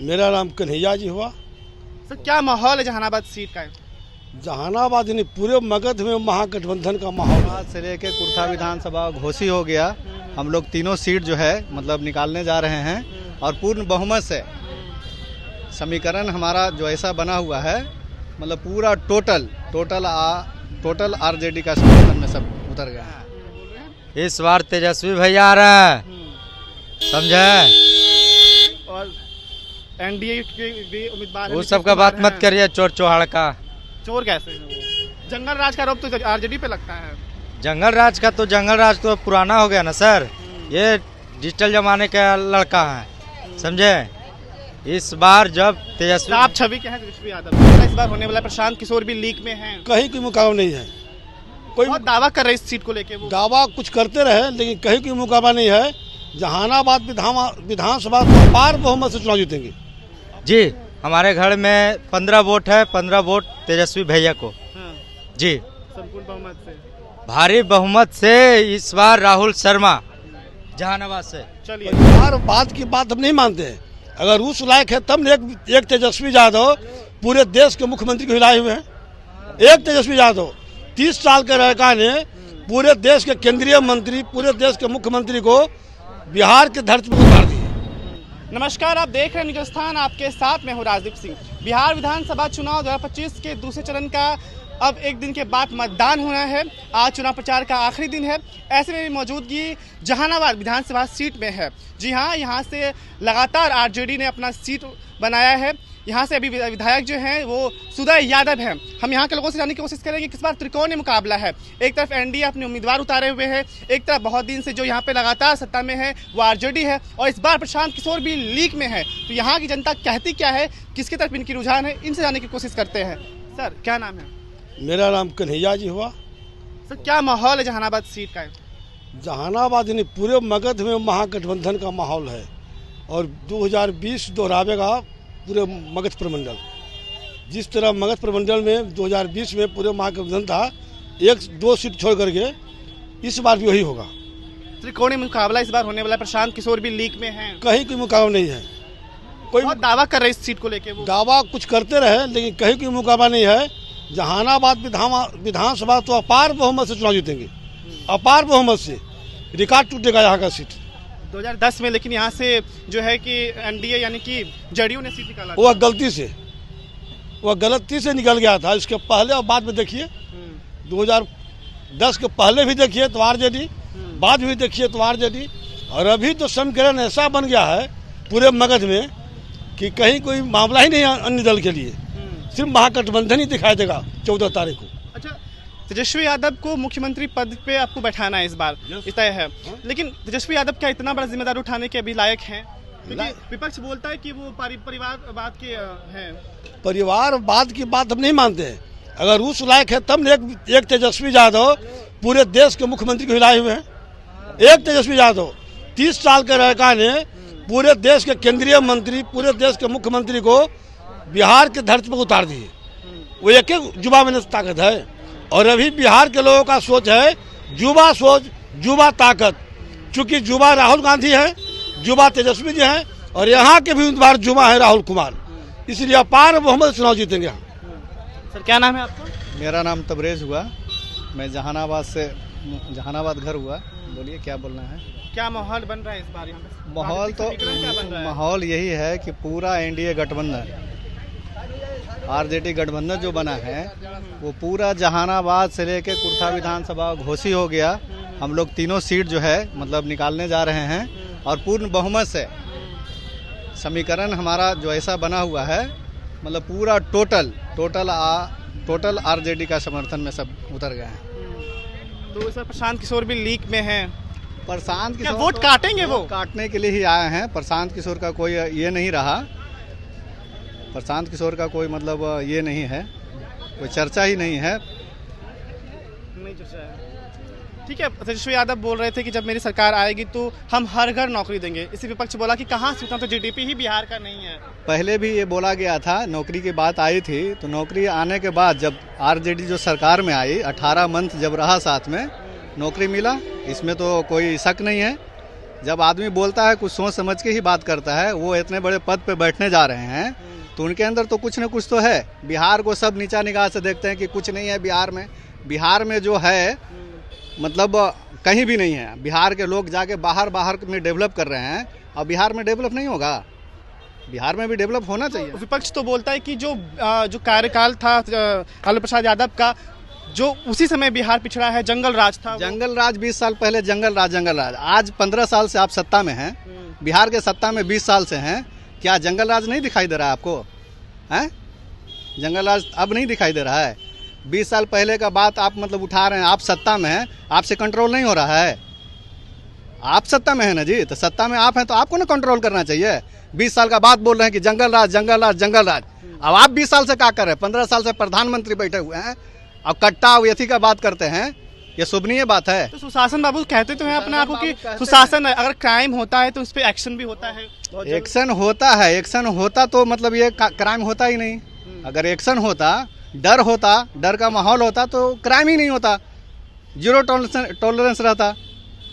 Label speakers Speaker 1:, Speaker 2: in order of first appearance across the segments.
Speaker 1: मेरा नाम कन्हैया जी हुआ।
Speaker 2: सर क्या माहौल है जहानाबाद सीट का?
Speaker 1: जहानाबाद यानी पूरे मगध में महागठबंधन का माहौल है।
Speaker 3: आज से लेके कुर्था विधानसभा घोषित हो गया। हम लोग तीनों सीट जो है मतलब निकालने जा रहे हैं और पूर्ण बहुमत से समीकरण हमारा जो ऐसा बना हुआ है मतलब पूरा टोटल आरजेडी का समर्थन में सब उतर गया है।
Speaker 4: इस बार तेजस्वी भैया आ रहे हैं, समझे?
Speaker 2: और एनडीए के भी उम्मीदवार हैं,
Speaker 4: उस सब का बात मत करिए, चोर चौहाड़ का।
Speaker 2: चोर कैसे हैं वो? जंगल राज का आरोप तो आरजेडी पे लगता है।
Speaker 4: जंगल राज तो पुराना हो गया ना सर। ये डिजिटल जमाने का लड़का है, समझे? इस बार जब तेजस्वी
Speaker 2: आप छवि क्या है तेजस्वी यादव? इस बार होने वाला प्रशांत किशोर भी लीक में हैं।
Speaker 1: कहीं कोई मुकाबला नहीं है। कोई
Speaker 2: बहुत दावा कर रहे इस सीट को लेके वो।
Speaker 1: दावा कुछ करते रहे लेकिन कहीं कोई मुकाबला नहीं है। जहानाबाद विधानसभा को अपार बहुमत से चुनाव जीतेंगे।
Speaker 4: जी, हमारे घर में 15 वोट है, 15 वोट तेजस्वी भैया को।
Speaker 2: हाँ,
Speaker 4: जी,
Speaker 2: संपूर्ण बहुमत से।
Speaker 4: भारी बहुमत से इस बार राहुल शर्मा जहानाबाद से।
Speaker 2: चलिए,
Speaker 1: परिवार बात की बात हम नहीं मानते हैं। अगर उस लायक है तब एक तेजस्वी यादव पूरे देश के मुख्यमंत्री को हिलाए हुए हैं। एक तेजस्वी यादव 30 साल के लड़का ने पूरे देश के केंद्रीय मंत्री, पूरे देश के मुख्यमंत्री को बिहार के धरती पर उतार दिए।
Speaker 2: नमस्कार, आप देख रहे हैं निज स्थान, आपके साथ मैं हूँ राजदीप सिंह। बिहार विधानसभा चुनाव 2025 के दूसरे चरण का अब एक दिन के बाद मतदान होना है। आज चुनाव प्रचार का आखिरी दिन है। ऐसे में मौजूदगी जहानाबाद विधानसभा सीट में है। जी हाँ, यहाँ से लगातार आरजेडी ने अपना सीट बनाया है। यहाँ से अभी विधायक जो हैं वो सुदय यादव हैं। हम यहाँ के लोगों से जानने की कोशिश करेंगे किस बार त्रिकोणीय मुकाबला है। एक तरफ एनडीए अपने उम्मीदवार उतारे हुए हैं, एक तरफ बहुत दिन से जो यहाँ पे लगातार सत्ता में है वो आरजेडी है, और इस बार प्रशांत किशोर भी लीक में है। तो यहाँ की जनता कहती क्या है, किसकी तरफ इनकी रुझान है, इनसे जानने की कोशिश करते हैं। सर क्या नाम है?
Speaker 1: मेरा नाम कन्हैया जी हुआ।
Speaker 2: सर क्या माहौल है जहानाबाद सीट का?
Speaker 1: जहानाबाद यानी पूरे मगध में महागठबंधन का माहौल है और 2020 दोहरावेगा पूरे मगध प्रमंडल। जिस तरह मगध प्रमंडल में 2020 में पूरे महागठबंधन था, 1-2 सीट छोड़ करके इस बार भी वही होगा।
Speaker 2: त्रिकोणीय मुकाबला इस बार होने वाला है। प्रशांत किशोर भी लीक में हैं।
Speaker 1: कहीं कोई मुकाबला नहीं है। कोई
Speaker 2: बहुत दावा कर रहे इस सीट को लेके वो।
Speaker 1: दावा कुछ करते रहे लेकिन कहीं कोई मुकाबला नहीं है। जहानाबाद विधानसभा तो अपार बहुमत से चुनाव जीतेंगे। अपार बहुमत से रिकॉर्ड टूटेगा यहाँ का सीट।
Speaker 2: 2010 में लेकिन यहाँ से जो है कि एनडीए यानी कि जेडीयू ने सीट निकाला।
Speaker 1: वह गलती से निकल गया था। इसके पहले और बाद में देखिए, 2010 के पहले भी देखिए तो आरजेडी, बाद में भी देखिए तो आरजेडी, और अभी तो समीकरण ऐसा बन गया है पूरे मगध में कि कहीं कोई मामला ही नहीं है अन्य दल के लिए। सिर्फ महागठबंधन ही दिखाई देगा 14 तारीख को।
Speaker 2: अच्छा, तेजस्वी यादव को मुख्यमंत्री पद पे आपको बैठाना है इस बार, तय है। लेकिन तेजस्वी यादव क्या इतना बड़ा जिम्मेदारी उठाने के अभी लायक हैं? क्योंकि विपक्ष बोलता है कि वो परिवारवाद के हैं।
Speaker 1: परिवारवाद की बात हम नहीं मानते हैं। अगर उस लायक है तब एक तेजस्वी यादव पूरे देश के मुख्यमंत्री को हिलाए हुए हैं। एक तेजस्वी यादव 30 साल के लड़का ने पूरे देश के केंद्रीय मंत्री, पूरे देश के मुख्यमंत्री को बिहार के धरती पर उतार दिए। वो एक युवा में ताकत है, और अभी बिहार के लोगों का सोच है युवा सोच, युवा ताकत। चूंकि युवा राहुल गांधी है, युवा तेजस्वी जी हैं, और यहाँ के भी उम्मीदवार युवा है राहुल कुमार, इसलिए अपार बहुमत चुनाव जीतेंगे।
Speaker 2: सर क्या नाम है आपका?
Speaker 3: मेरा नाम तबरेज हुआ। मैं जहानाबाद घर हुआ। बोलिए क्या बोलना है?
Speaker 2: क्या माहौल बन रहा है इस बार यहाँ पे?
Speaker 3: माहौल तो
Speaker 2: क्या बन रहा है?
Speaker 3: माहौल यही है कि पूरा एनडीए गठबंधन, आरजेडी गठबंधन जो बना है वो पूरा जहानाबाद से लेके कुर्था विधानसभा घोषित हो गया। हम लोग तीनों सीट जो है मतलब निकालने जा रहे हैं और पूर्ण बहुमत से समीकरण हमारा जो ऐसा बना हुआ है मतलब पूरा टोटल आरजेडी का समर्थन में सब उतर गए हैं।
Speaker 2: तो सर प्रशांत किशोर भी लीक में हैं।
Speaker 3: प्रशांत
Speaker 2: क्या
Speaker 3: किशोर
Speaker 2: वोट काटेंगे वो?
Speaker 3: काटने के लिए ही आए हैं। प्रशांत किशोर का कोई ये नहीं रहा। प्रशांत किशोर का कोई मतलब ये नहीं है, कोई चर्चा ही नहीं है।
Speaker 2: नहीं चर्चा है। ठीक है, तेजस्वी यादव बोल रहे थे कि जब मेरी सरकार आएगी तो हम हर घर नौकरी देंगे। इसी विपक्ष बोला कि कहाँ से, उतना तो जीडीपी ही बिहार का नहीं है।
Speaker 3: पहले भी ये बोला गया था, नौकरी की बात आई थी, तो नौकरी आने के बाद जब आरजेडी जो सरकार में आई, 18 मंथ जब रहा साथ में, नौकरी मिला, इसमें तो कोई शक नहीं है। जब आदमी बोलता है कुछ सोच समझ के ही बात करता है। वो इतने बड़े पद पे बैठने जा रहे हैं तो उनके अंदर तो कुछ न कुछ तो है। बिहार को सब नीचा निगाह से देखते हैं कि कुछ नहीं है बिहार में। बिहार में जो है मतलब कहीं भी नहीं है। बिहार के लोग जाके बाहर में डेवलप कर रहे हैं और बिहार में डेवलप नहीं होगा। बिहार में भी डेवलप होना चाहिए।
Speaker 2: विपक्ष तो बोलता है कि जो कार्यकाल था लालू प्रसाद यादव का, जो उसी समय बिहार पिछड़ा है, जंगल राज था।
Speaker 3: जंगल राज 20 साल पहले जंगल राज। आज 15 साल से आप सत्ता में हैं। बिहार के सत्ता में 20 साल से हैं। क्या जंगल राज नहीं दिखाई दे रहा है आपको? हैं? जंगल राज अब नहीं दिखाई दे रहा है। 20 साल पहले का बात आप मतलब उठा रहे हैं। आप सत्ता में हैं, आपसे कंट्रोल नहीं हो रहा है। आप सत्ता में है ना जी, तो सत्ता में आप हैं तो आपको ना कंट्रोल करना चाहिए। 20 साल का बात बोल रहे हैं कि जंगल राज। अब आप 20 साल से क्या कर रहे हैं? 15 साल से प्रधानमंत्री बैठे हुए हैं और कट्टा व्यथी का बात करते हैं। ये शुभनीय बात है।
Speaker 2: तो सुशासन बाबू कहते तो हैं अपने आप को कि सुशासन, अगर क्राइम होता है तो उस पर एक्शन भी होता है।
Speaker 3: एक्शन होता है। एक्शन होता तो मतलब ये क्राइम होता ही नहीं। अगर एक्शन होता, डर होता, डर का माहौल होता तो क्राइम ही नहीं होता। जीरो टॉलरेंस रहता।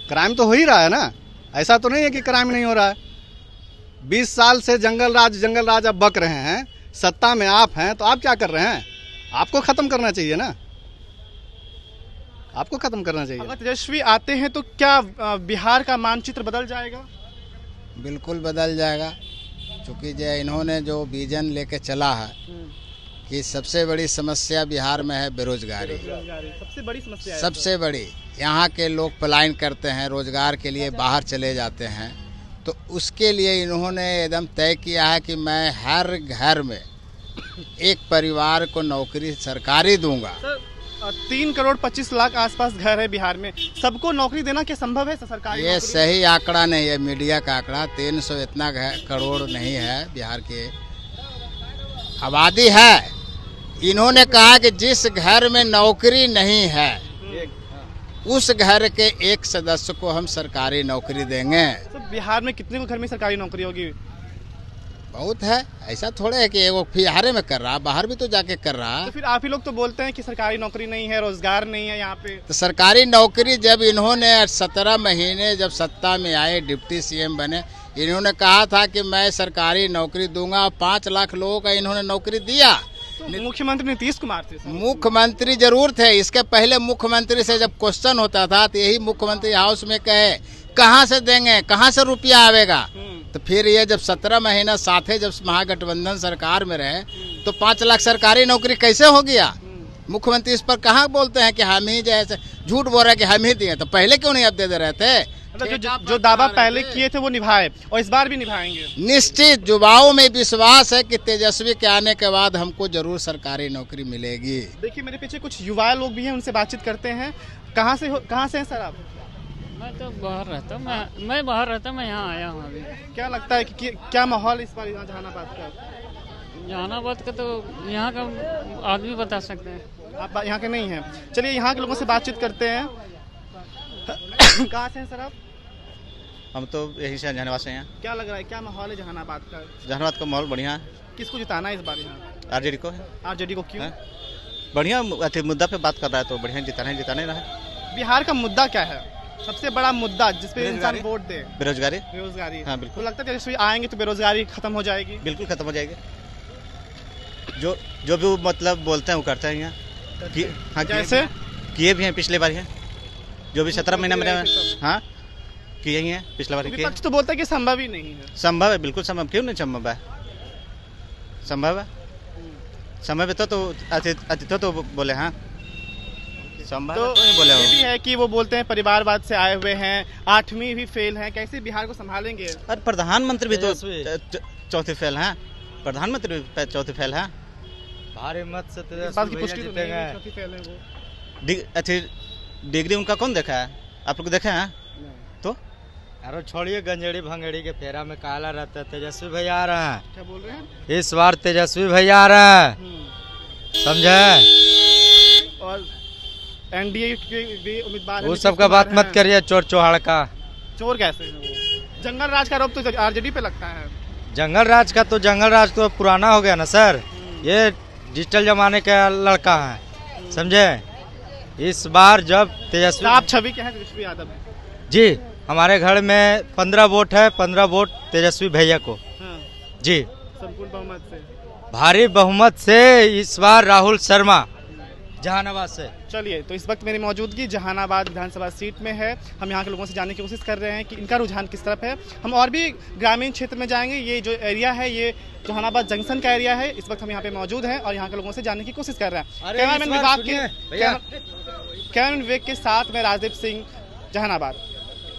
Speaker 3: क्राइम तो हो ही रहा है ना। ऐसा तो नहीं है कि क्राइम नहीं हो रहा है। 20 साल से जंगल राज अब बक रहे हैं। सत्ता में आप हैं तो आप क्या कर रहे हैं? आपको खत्म करना चाहिए ना। आपको खत्म करना चाहिए।
Speaker 2: अगर तेजस्वी आते हैं तो क्या बिहार का मानचित्र बदल जाएगा?
Speaker 5: बिल्कुल बदल जाएगा, क्योंकि जो इन्होंने जो विजन लेके चला है कि सबसे बड़ी समस्या बिहार में है बेरोजगारी।
Speaker 2: सबसे बड़ी समस्या है।
Speaker 5: सबसे बड़ी। यहाँ के लोग पलायन करते हैं, रोजगार के लिए बाहर चले जाते हैं। तो उसके लिए इन्होंने एकदम तय किया है कि मैं हर घर में एक परिवार को नौकरी सरकारी दूंगा।
Speaker 2: 3 करोड़ 25 लाख आसपास घर है बिहार में, सबको नौकरी देना क्या संभव है सरकारी?
Speaker 5: ये सही आंकड़ा नहीं है, मीडिया का आंकड़ा। 300 इतना करोड़ नहीं है बिहार की आबादी है। इन्होंने कहा कि जिस घर में नौकरी नहीं है उस घर के एक सदस्य को हम सरकारी नौकरी देंगे।
Speaker 2: तो बिहार में कितने को घर में सरकारी नौकरी होगी?
Speaker 5: बहुत है। ऐसा थोड़े है कि एगो बिहार में कर रहा, बाहर भी तो जाके कर रहा।
Speaker 2: तो फिर आप ही लोग तो बोलते हैं कि सरकारी नौकरी नहीं है, रोजगार नहीं है यहाँ पे।
Speaker 5: तो सरकारी नौकरी जब इन्होंने 17 महीने जब सत्ता में आए, डिप्टी सीएम बने, इन्होंने कहा था कि मैं सरकारी नौकरी दूंगा। 5 लाख लोगों का इन्होंने नौकरी दिया।
Speaker 2: तो मुख्यमंत्री नीतीश कुमार थे।
Speaker 5: मुख्यमंत्री जरूर थे। इसके पहले मुख्यमंत्री से जब क्वेश्चन होता था तो यही मुख्यमंत्री हाउस में कहे कहाँ से देंगे, कहाँ से रुपया आवेगा। तो फिर ये जब 17 महीना साथे जब महागठबंधन सरकार में रहे तो 5 लाख सरकारी नौकरी कैसे हो गया? मुख्यमंत्री इस पर कहाँ बोलते हैं कि हम ही जैसे झूठ बोल रहे हैं कि हम ही दिए, तो पहले क्यों नहीं आप दे रहे थे?
Speaker 2: मतलब जो दावा पहले किए थे वो निभाए और इस बार भी निभाएंगे।
Speaker 5: निश्चित युवाओं में विश्वास है कि तेजस्वी के आने के बाद हमको जरूर सरकारी नौकरी मिलेगी।
Speaker 2: देखिए मेरे पीछे कुछ युवा लोग भी हैं, उनसे बातचीत करते हैं। कहाँ से हैं सर आप?
Speaker 6: मैं तो बाहर रहता हूँ। मैं बाहर रहता हूँ। मैं यहाँ आया हूँ अभी।
Speaker 2: क्या लगता है कि क्या माहौल इस बार यहाँ जहानाबाद का?
Speaker 6: जहानाबाद का तो यहाँ का आदमी बता सकते हैं।
Speaker 2: आप यहाँ के नहीं हैं। चलिए यहाँ के लोगों से बातचीत करते हैं। कहाँ से हैं सर आप?
Speaker 7: हम तो यही से जहानाबाद से हैं।
Speaker 2: क्या लग रहा है, क्या माहौल है जहानाबाद का?
Speaker 7: जहानाबाद का माहौल बढ़िया है।
Speaker 2: किसको जिताना है इस बार यहाँ?
Speaker 7: आरजेडी को है।
Speaker 2: आरजेडी को क्यों?
Speaker 7: बढ़िया मुद्दा पे बात कर रहा है तो बढ़िया जिताने रहा है।
Speaker 2: बिहार का मुद्दा क्या है, सबसे बड़ा मुद्दा जिसपे इंसान वोट दे?
Speaker 7: बेरोजगारी।
Speaker 2: हाँ बिल्कुल। तो लगता है तेजस्वी आएंगे तो बेरोजगारी खत्म हो जाएगी?
Speaker 7: बिल्कुल खत्म हो जाएगी। जो भी मतलब बोलते हैं वो करते हैं यहाँ। हाँ
Speaker 2: जैसे
Speaker 7: किए भी हैं पिछले बार हैं, जो भी 17 महीना में। हाँ किए ही हैं पिछले बार।
Speaker 2: विपक्ष तो बोलता है कि संभव ही नहीं है।
Speaker 7: संभव है, बिल्कुल संभव। क्यों नहीं संभव है? संभव है। संभव है तो बोले। हाँ संभव
Speaker 2: तो
Speaker 7: नहीं बोले।
Speaker 2: ये भी है कि वो बोलते हैं परिवारवाद से आए हुए हैं, 8वीं भी फेल हैं, कैसे बिहार को संभालेंगे?
Speaker 7: अरे प्रधानमंत्री भी तो चौथी फेल है। प्रधानमंत्री भी चौथी फेल है।
Speaker 4: भारी मत से
Speaker 2: बात की पुष्टि तो नहीं है, चौथी फेल है वो।
Speaker 7: अच्छी डिग्री उनका कौन देखा है? आप लोग देखे हैं? तो
Speaker 4: अरे छोड़िए, गंजेड़ी भंगेड़ी के फेरा में काला रहता है। तेजस्वी भैया आ रहे हैं।
Speaker 2: क्या बोल रहे हैं?
Speaker 4: इस बार तेजस्वी भैया आ रहे हैं, समझे?
Speaker 2: और एनडीए के भी उम्मीदवार
Speaker 4: वो सब का बात मत करिए। चोर चौहाड़ का
Speaker 2: चोर कैसे है वो? जंगल राज का आरोप तो आरजेडी पे लगता है।
Speaker 4: जंगल राज तो पुराना हो गया ना सर। ये डिजिटल जमाने का लड़का है, समझे? इस बार जब तेजस्वी
Speaker 2: आप छवि के हैं तेजस्वी यादव
Speaker 4: जी, हमारे घर में 15 वोट है, 15 वोट तेजस्वी भैया को।
Speaker 2: हाँ,
Speaker 4: जी,
Speaker 2: संपूर्ण बहुमत से।
Speaker 4: भारी बहुमत से इस बार राहुल शर्मा जहानाबाद से।
Speaker 2: चलिए, तो इस वक्त मेरी मौजूदगी जहानाबाद विधानसभा सीट में है। हम यहाँ के लोगों से जानने की कोशिश कर रहे हैं कि इनका रुझान किस तरफ है। हम और भी ग्रामीण क्षेत्र में जाएंगे। ये जो एरिया है ये जहानाबाद जंक्शन का एरिया है। इस वक्त हम यहाँ पे मौजूद हैं और यहाँ के लोगों से जानने की कोशिश कर रहे हैं। कैमरामैन विवेक के साथ में राजदीप सिंह, जहानाबाद।